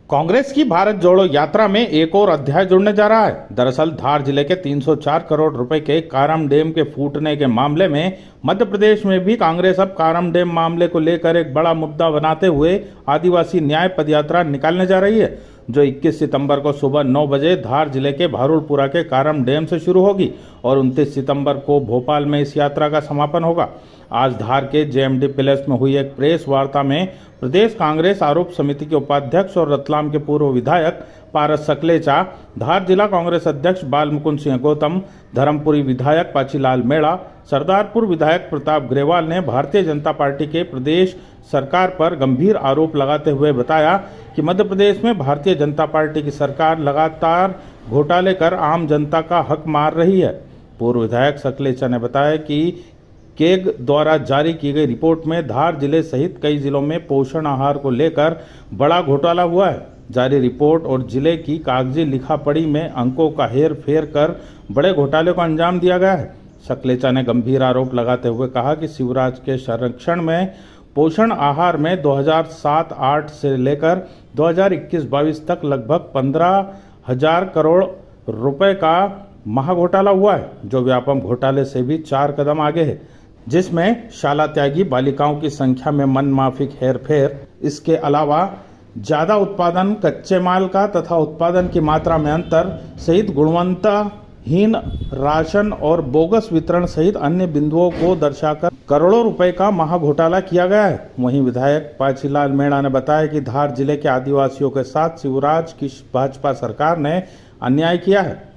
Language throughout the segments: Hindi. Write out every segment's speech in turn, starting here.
कांग्रेस की भारत जोड़ो यात्रा में एक और अध्याय जुड़ने जा रहा है। दरअसल धार जिले के 304 करोड़ रुपए के कारम डैम के फूटने के मामले में मध्य प्रदेश में भी कांग्रेस अब कारम डैम मामले को लेकर एक बड़ा मुद्दा बनाते हुए आदिवासी न्याय पदयात्रा निकालने जा रही है, जो 21 सितंबर को सुबह 9 बजे धार जिले के भारुलपुरा के कारम डैम से शुरू होगी और 29 सितंबर को भोपाल में इस यात्रा का समापन होगा। आज धार के जेएमडी पैलेस में हुई एक प्रेस वार्ता में प्रदेश कांग्रेस आरोप समिति के उपाध्यक्ष और रतलाम के पूर्व विधायक पारस सकलेचा, धार जिला कांग्रेस अध्यक्ष बाल मुकुंद सिंह गौतम, धर्मपुरी विधायक पाचीलाल मेड़ा, सरदारपुर विधायक प्रताप ग्रेवाल ने भारतीय जनता पार्टी के प्रदेश सरकार पर गंभीर आरोप लगाते हुए बताया कि मध्य प्रदेश में भारतीय जनता पार्टी की सरकार लगातार घोटाले कर आम जनता का हक मार रही है। पूर्व विधायक सकलेचा ने बताया कि केग द्वारा जारी की गई रिपोर्ट में धार जिले सहित कई जिलों में पोषण आहार को लेकर बड़ा घोटाला हुआ है। जारी रिपोर्ट और जिले की कागजी लिखापढ़ी में अंकों का हेर फेर कर बड़े घोटाले को अंजाम दिया गया है। सकलेचा ने गंभीर आरोप लगाते हुए कहा कि शिवराज के संरक्षण में पोषण आहार में 2007-8 से लेकर 2021-22 तक लगभग 15,000 करोड़ रुपए का महाघोटाला हुआ है, जो व्यापम घोटाले से भी 4 कदम आगे है, जिसमें शाला त्यागी बालिकाओं की संख्या में मनमाफिक हेरफेर, इसके अलावा ज्यादा उत्पादन कच्चे माल का तथा उत्पादन की मात्रा में अंतर सहित गुणवत्ताहीन राशन और बोगस वितरण सहित अन्य बिंदुओं को दर्शाकर करोड़ों रुपए का महाघोटाला किया गया है। वहीं विधायक पाचीलाल मेड़ा ने बताया कि धार जिले के आदिवासियों के साथ शिवराज की भाजपा सरकार ने अन्याय किया है।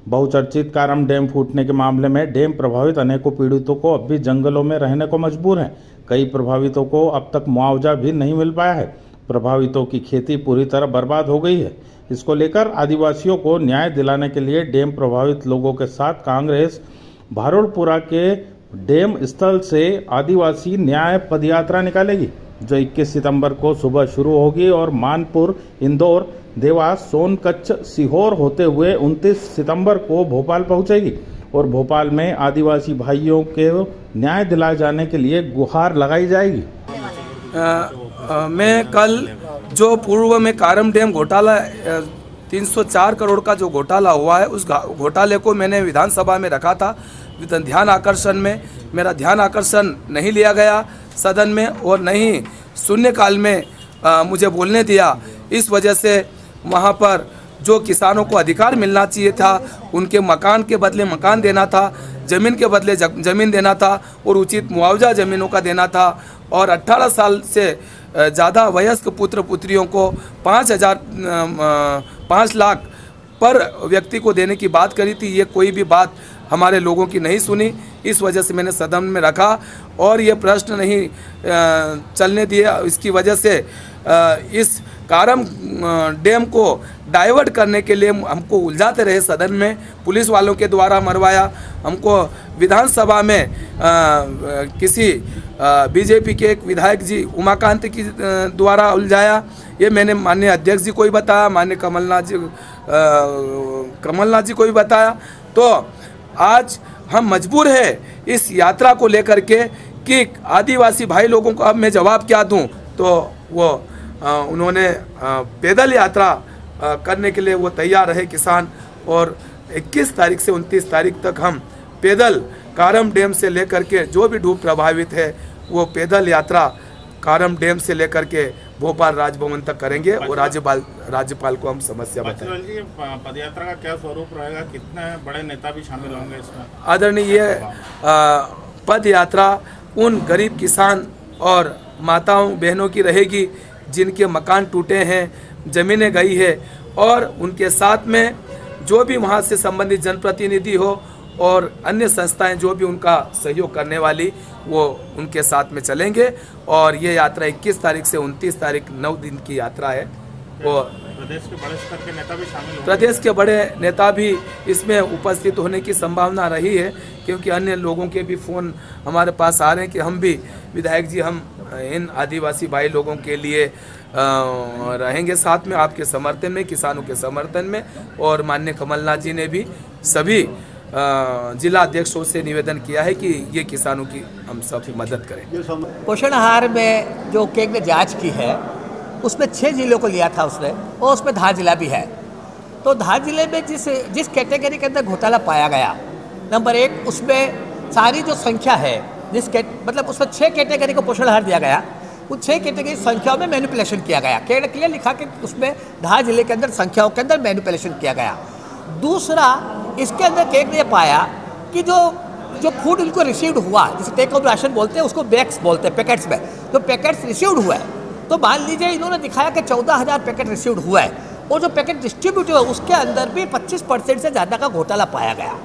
बहुचर्चित कारम डैम फूटने के मामले में डैम प्रभावित अनेकों पीड़ितों को अब भी जंगलों में रहने को मजबूर हैं। कई प्रभावितों को अब तक मुआवजा भी नहीं मिल पाया है। प्रभावितों की खेती पूरी तरह बर्बाद हो गई है। इसको लेकर आदिवासियों को न्याय दिलाने के लिए डैम प्रभावित लोगों के साथ कांग्रेस भारुलपुरा के डैम स्थल से आदिवासी न्याय पदयात्रा निकालेगी, जो 21 सितंबर को सुबह शुरू होगी और मानपुर, इंदौर, देवास, सोनकच्छ, सीहोर होते हुए 29 सितंबर को भोपाल पहुंचेगी और भोपाल में आदिवासी भाइयों के न्याय दिलाए जाने के लिए गुहार लगाई जाएगी। मैं कल जो पूर्व में कारम डैम घोटाला 304 करोड़ का जो घोटाला हुआ है, उस घोटाले को मैंने विधानसभा में रखा था। ध्यान आकर्षण में मेरा ध्यान आकर्षण नहीं लिया गया सदन में और नहीं शून्यकाल में मुझे बोलने दिया। इस वजह से वहाँ पर जो किसानों को अधिकार मिलना चाहिए था, उनके मकान के बदले मकान देना था, ज़मीन के बदले ज़मीन देना था और उचित मुआवजा ज़मीनों का देना था और 18 साल से ज़्यादा वयस्क पुत्र पुत्रियों को 5 लाख पर व्यक्ति को देने की बात करी थी। ये कोई भी बात हमारे लोगों की नहीं सुनी, इस वजह से मैंने सदन में रखा और ये प्रश्न नहीं चलने दिया। इसकी वजह से इस कारम डैम को डाइवर्ट करने के लिए हमको उलझाते रहे सदन में, पुलिस वालों के द्वारा मरवाया, हमको विधानसभा में किसी बीजेपी के एक विधायक जी उमाकांत की द्वारा उलझाया। ये मैंने माननीय अध्यक्ष जी को ही बताया, माननीय कमलनाथ जी को भी बताया। तो आज हम मजबूर है इस यात्रा को लेकर के कि आदिवासी भाई लोगों को अब मैं जवाब क्या दूं। तो वो उन्होंने पैदल यात्रा करने के लिए वो तैयार रहे किसान और 21 तारीख से 29 तारीख तक हम पैदल कारम डैम से लेकर के जो भी डूब प्रभावित है वो पैदल यात्रा कारम डैम से लेकर के भोपाल राजभवन तक करेंगे और राज्यपाल को हम समस्या बताएंगे। पदयात्रा का क्या स्वरूप रहेगा, कितने बड़े नेता भी शामिल होंगे इसमें? आदरणीय पद यात्रा उन गरीब किसान और माताओं बहनों की रहेगी जिनके मकान टूटे हैं, ज़मीनें गई है और उनके साथ में जो भी वहाँ से संबंधित जनप्रतिनिधि हो और अन्य संस्थाएं जो भी उनका सहयोग करने वाली, वो उनके साथ में चलेंगे। और ये यात्रा 21 तारीख से 29 तारीख 9 दिन की यात्रा है। और प्रदेश के बड़े स्तर के नेता भी शामिल होंगे। प्रदेश के बड़े नेता भी इसमें उपस्थित होने की संभावना रही है, क्योंकि अन्य लोगों के भी फ़ोन हमारे पास आ रहे हैं कि हम भी विधायक जी हम इन आदिवासी भाई लोगों के लिए रहेंगे साथ में, आपके समर्थन में, किसानों के समर्थन में। और माननीय कमलनाथ जी ने भी सभी जिला अध्यक्षों से निवेदन किया है कि ये किसानों की हम सब मदद करें। पोषण आहार में जो केग ने जांच की है उसमें 6 जिलों को लिया था उसने, और उसमें धार जिला भी है। तो धार जिले में जिस कैटेगरी के अंदर घोटाला पाया गया, नंबर 1 उसमें सारी जो संख्या है मतलब उसमें 6 कैटेगरी को पोषण आहार दिया गया, उन 6 कैटेगरी संख्याओं में मैनिपुलेशन किया गया। क्लियर लिखा कि उसमें धार जिले के अंदर संख्याओं के अंदर मैनिपुलेशन किया गया। दूसरा, इसके अंदर केक ने पाया कि जो फूड उनको रिसीव्ड हुआ, जिसे टेक होम राशन बोलते हैं, उसको बैग्स बोलते हैं, पैकेट्स में जो पैकेट्स रिसीव्ड हुआ है, तो मान लीजिए इन्होंने दिखाया कि 14,000 पैकेट रिसीव्ड हुआ है, और जो पैकेट डिस्ट्रीब्यूट हुआ उसके अंदर भी 25% से ज़्यादा का घोटाला पाया गया।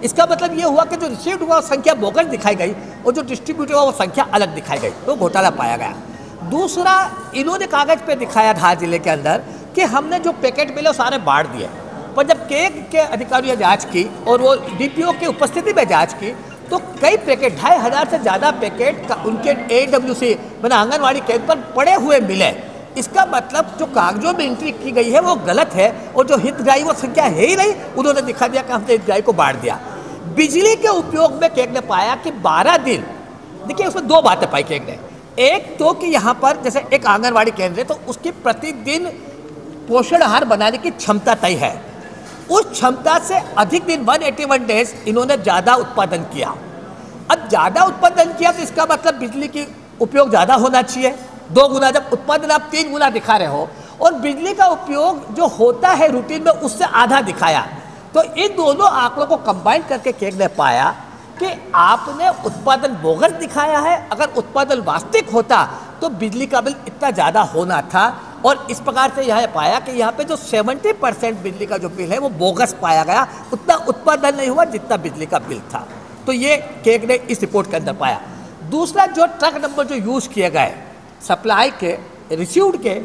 इसका मतलब ये हुआ कि जो रिसीव्ड हुआ संख्या बोगस दिखाई गई और जो डिस्ट्रीब्यूट हुआ वो संख्या अलग दिखाई गई, तो घोटाला पाया गया। दूसरा, इन्होंने कागज़ पे दिखाया धार जिले के अंदर कि हमने जो पैकेट मिले वो सारे बांट दिए, पर जब केक के अधिकारियों ने जांच की और वो डीपीओ की उपस्थिति में जांच की, तो कई पैकेट 2,500 से ज़्यादा पैकेट उनके AWC मैंने आंगनवाड़ी केंद्र पर पड़े हुए मिले। इसका मतलब जो कागजों में एंट्री की गई है वो गलत है, और जो हितग्राही वो संख्या है ही नहीं, उन्होंने दिखा दिया कि हमने हितग्राही को बांट दिया। बिजली के उपयोग में केक ने पाया कि 12 दिन, देखिए उसमें 2 बातें पाई केक ने। एक तो कि यहाँ पर जैसे एक आंगनवाड़ी केंद्र है तो उसकी प्रतिदिन पोषण आहार बनाने की क्षमता तय है, उस क्षमता से अधिक दिन 181 डेज इन्होंने ज़्यादा उत्पादन किया। अब ज़्यादा उत्पादन किया तो इसका मतलब बिजली की उपयोग ज़्यादा होना चाहिए, 2 गुना, जब उत्पादन आप 3 गुना दिखा रहे हो और बिजली का उपयोग जो होता है रूटीन में उससे आधा दिखाया, तो इन दोनों आंकड़ों को कंबाइन करके केक ने पाया कि आपने उत्पादन बोगस दिखाया है। अगर उत्पादन वास्तविक होता तो बिजली का बिल इतना ज़्यादा होना था, और इस प्रकार से यह पाया कि यहाँ पे जो 70% बिजली का जो बिल है वो बोगस पाया गया, उतना उत्पादन नहीं हुआ जितना बिजली का बिल था। तो ये केक ने इस रिपोर्ट के अंदर पाया। दूसरा, जो ट्रक नंबर जो यूज़ किए गए सप्लाई के, रिसीव्ड के,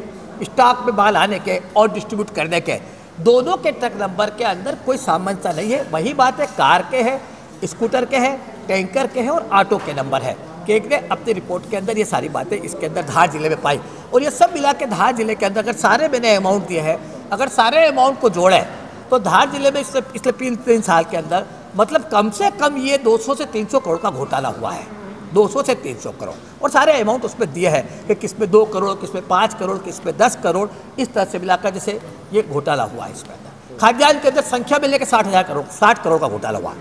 स्टॉक में माल आने के और डिस्ट्रीब्यूट करने के, दोनों के ट्रक नंबर के अंदर कोई सामंजस्य नहीं है। वही बात है कार के है, स्कूटर के हैं, टैंकर के हैं और ऑटो के नंबर है। केक ने अपनी रिपोर्ट के अंदर ये सारी बातें इसके अंदर धार जिले में पाई, और ये सब मिला के धार जिले के अंदर अगर सारे मैंने अमाउंट दिए हैं, अगर सारे अमाउंट को जोड़े तो धार जिले में इसलिए 3 साल के अंदर मतलब कम से कम ये 200 से 300 करोड़ का घोटाला हुआ है, 200 से 300 करोड़, और सारे अमाउंट उसमें दिए हैं कि किसमें 2 करोड़, किसमें 5 करोड़, किसमें 10 करोड़, इस तरह से मिलाकर जैसे ये घोटाला हुआ है। इसमें अंदर खाद्यान्न के अंदर संख्या में लेकर 60 करोड़ का घोटाला हुआ।